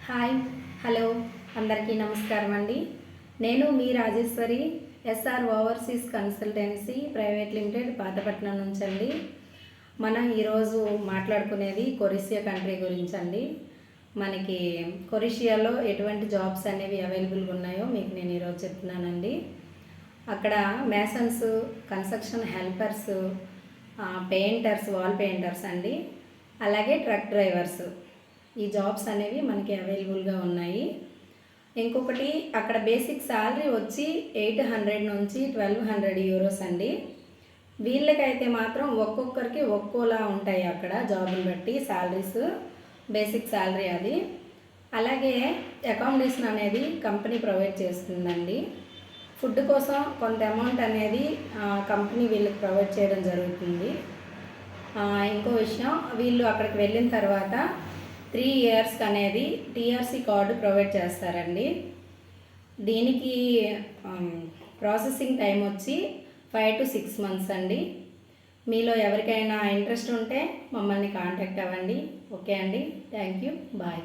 Hi hello అందరికీ నమస్కారం అండి. నేను మీ Rajeswari, SR overseas consultancy private limited, Pathapatnam నుంచి అండి. మనం ఈరోజు మాట్లాడుకునేది కొరిసియా కంట్రీ గురించి అండి. మనకి కొరిసియాలో ఎటువంటి జాబ్స్ అనేవి అవైలబుల్గా ఉన్నాయో మీకు నేను ఈరోజు చెప్తున్నానండి. అక్కడ Mason's, construction helpers, painters, wall painters అండి, అలాగే ట్రక్ డ్రైవర్స్, ఈ జాబ్స్ అనేవి మనకి అవైలబుల్గా ఉన్నాయి. ఇంకొకటి, అక్కడ బేసిక్ శాలరీ వచ్చి 800 నుంచి 1200 యూరోస్ అండి. వీళ్ళకైతే మాత్రం ఒక్కొక్కరికి ఒక్కోలా ఉంటాయి అక్కడ జాబులు బట్టి శాలరీస్, బేసిక్ శాలరీ అది. అలాగే అకామిడేషన్ అనేది కంపెనీ ప్రొవైడ్ చేస్తుందండి. ఫుడ్ కోసం కొంత అమౌంట్ అనేది కంపెనీ వీళ్ళకి ప్రొవైడ్ చేయడం జరుగుతుంది. ఇంకో విషయం, వీళ్ళు అక్కడికి వెళ్ళిన తర్వాత 3 ఇయర్స్కి అనేది టీఆర్సీ కార్డు ప్రొవైడ్ చేస్తారండి. దీనికి ప్రాసెసింగ్ టైం వచ్చి 5 to 6 months అండి. మీలో ఎవరికైనా ఇంట్రెస్ట్ ఉంటే మమ్మల్ని కాంటాక్ట్ అవ్వండి. ఓకే అండి, థ్యాంక్ యూ, బాయ్.